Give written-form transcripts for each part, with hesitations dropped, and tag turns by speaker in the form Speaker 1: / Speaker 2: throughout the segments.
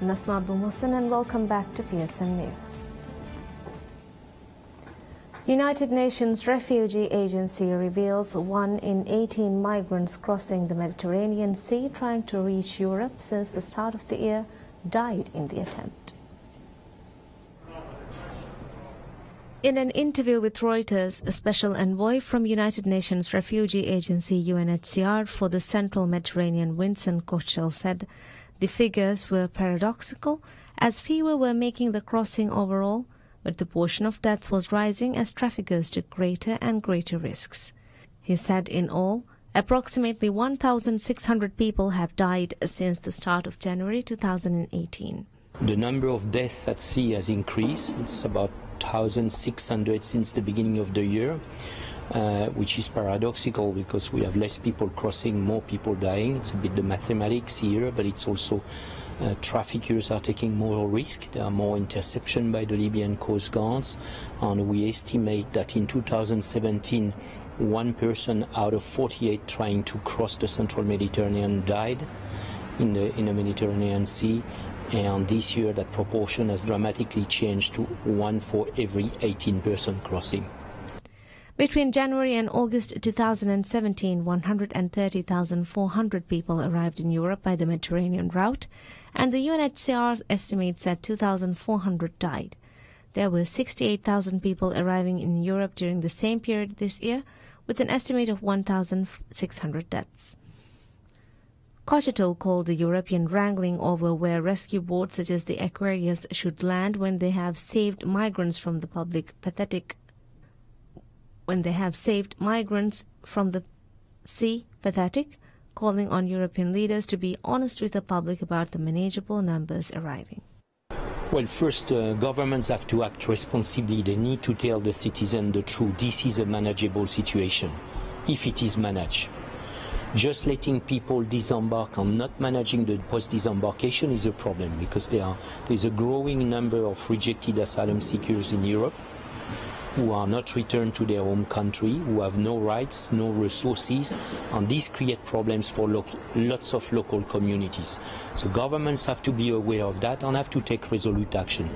Speaker 1: I'm Nasma Abdul Mohsen and welcome back to PSM News. United Nations Refugee Agency reveals 1 in 18 migrants crossing the Mediterranean Sea trying to reach Europe since the start of the year died in the attempt. In an interview with Reuters, a special envoy from United Nations Refugee Agency UNHCR for the Central Mediterranean, Vincent Kochel, said the figures were paradoxical as fewer were making the crossing overall, but the portion of deaths was rising as traffickers took greater and greater risks. He said in all, approximately 1,600 people have died since the start of January 2018.
Speaker 2: The number of deaths at sea has increased. It's about 1,600 since the beginning of the year, which is paradoxical because we have less people crossing, more people dying. It's a bit the mathematics here, but it's also traffickers are taking more risk. There are more interception by the Libyan coast guards, and we estimate that in 2017 1 person out of 48 trying to cross the central Mediterranean died in the Mediterranean Sea. And this year that proportion has dramatically changed to 1 for every 18 person crossing.
Speaker 1: Between January and August 2017, 130,400 people arrived in Europe by the Mediterranean route, and the UNHCR estimates that 2,400 died. There were 68,000 people arriving in Europe during the same period this year, with an estimate of 1,600 deaths. Kochetel called the European wrangling over where rescue boats such as the Aquarius should land when they have saved migrants from the sea pathetic, calling on European leaders to be honest with the public about the manageable numbers arriving.
Speaker 2: Well, first, governments have to act responsibly. They need to tell the citizen the truth. This is a manageable situation, if it is managed. Just letting people disembark and not managing the post-disembarkation is a problem because there's a growing number of rejected asylum seekers in Europe who are not returned to their home country, who have no rights, no resources, and this creates problems for lots of local communities. So governments have to be aware of that and have to take resolute action.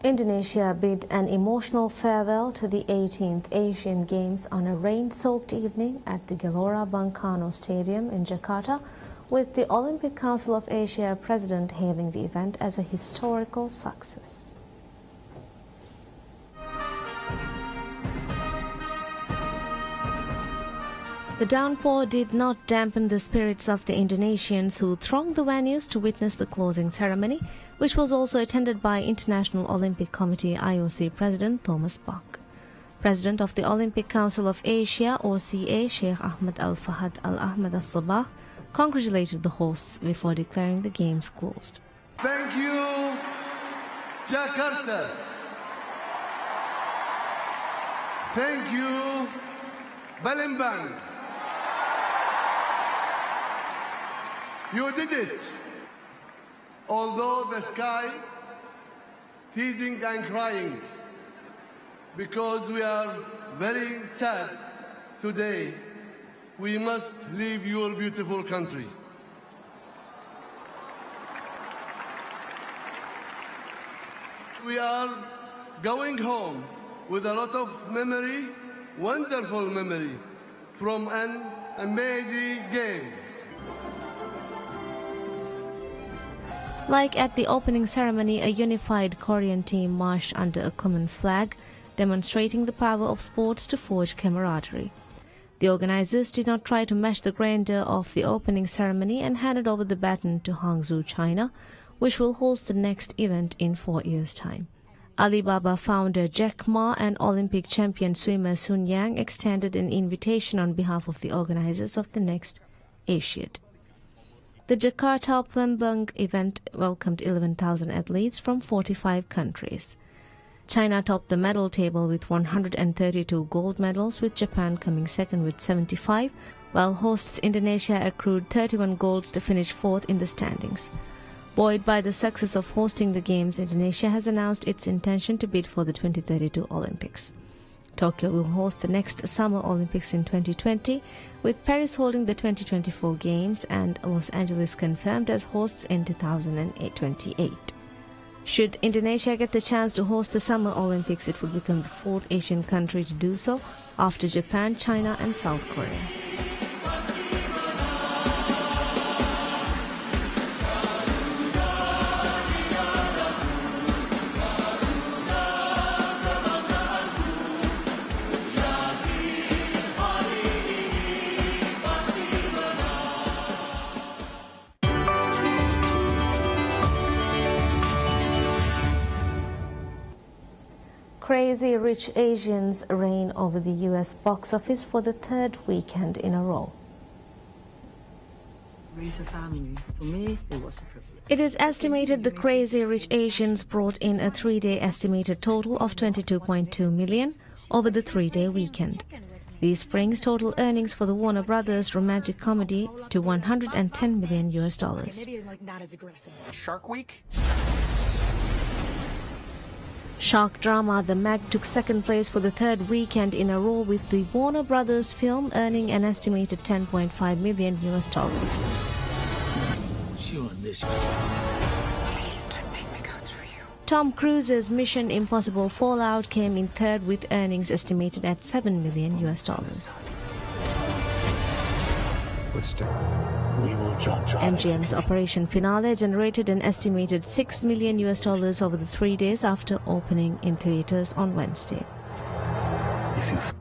Speaker 1: Indonesia bid an emotional farewell to the 18th Asian Games on a rain-soaked evening at the Gelora Bung Karno Stadium in Jakarta, with the Olympic Council of Asia president hailing the event as a historical success. The downpour did not dampen the spirits of the Indonesians who thronged the venues to witness the closing ceremony, which was also attended by International Olympic Committee IOC President Thomas Bach. President of the Olympic Council of Asia (OCA) Sheikh Ahmad Al-Fahad Al-Ahmad Al-Sabah congratulated the hosts before declaring the games closed.
Speaker 3: Thank you, Jakarta. Thank you, Palembang. You did it. Although the sky teasing and crying, because we are very sad today, we must leave your beautiful country. We are going home with a lot of memory, wonderful memory, from an amazing games.
Speaker 1: Like at the opening ceremony, a unified Korean team marched under a common flag, demonstrating the power of sports to forge camaraderie. The organizers did not try to match the grandeur of the opening ceremony and handed over the baton to Hangzhou, China, which will host the next event in 4 years' time. Alibaba founder Jack Ma and Olympic champion swimmer Sun Yang extended an invitation on behalf of the organizers of the next Asiad. The Jakarta Palembang event welcomed 11,000 athletes from 45 countries. China topped the medal table with 132 gold medals, with Japan coming second with 75, while hosts Indonesia accrued 31 golds to finish fourth in the standings. Buoyed by the success of hosting the Games, Indonesia has announced its intention to bid for the 2032 Olympics. Tokyo will host the next Summer Olympics in 2020, with Paris holding the 2024 Games and Los Angeles confirmed as hosts in 2028. Should Indonesia get the chance to host the Summer Olympics, it would become the fourth Asian country to do so after Japan, China and South Korea. Crazy Rich Asians reign over the US box office for the third weekend in a row.
Speaker 4: Raise a family. For me, it was a privilege.
Speaker 1: It is estimated the Crazy Rich Asians brought in a three-day estimated total of $22.2 million over the three-day weekend. This brings total earnings for the Warner Brothers romantic comedy to $110 million US.
Speaker 4: Maybe like not as aggressive.
Speaker 5: Shark Week?
Speaker 1: Shark drama The Meg took second place for the third weekend in a row, with the Warner Brothers film earning an estimated $10.5 million US. Tom Cruise's Mission Impossible Fallout came in third with earnings estimated at $7 million US. MGM's Operation Finale generated an estimated $6 million US over the 3 days after opening in theaters on Wednesday.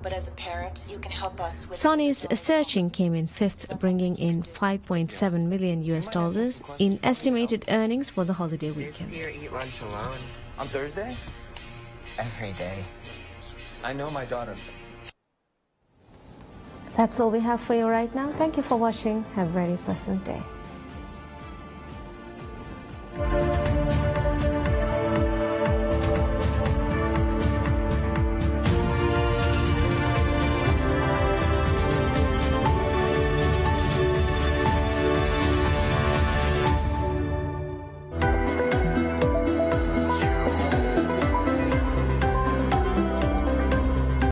Speaker 6: But as a parent, you can help us with
Speaker 1: Sony's Searching came in fifth, bringing in $5.7 million US in estimated earnings for the holiday weekend.
Speaker 7: Here eat lunch alone
Speaker 5: On Thursday?
Speaker 7: every day.
Speaker 5: I know my daughter.
Speaker 1: That's all we have for you right now. Thank you for watching. Have a very pleasant day.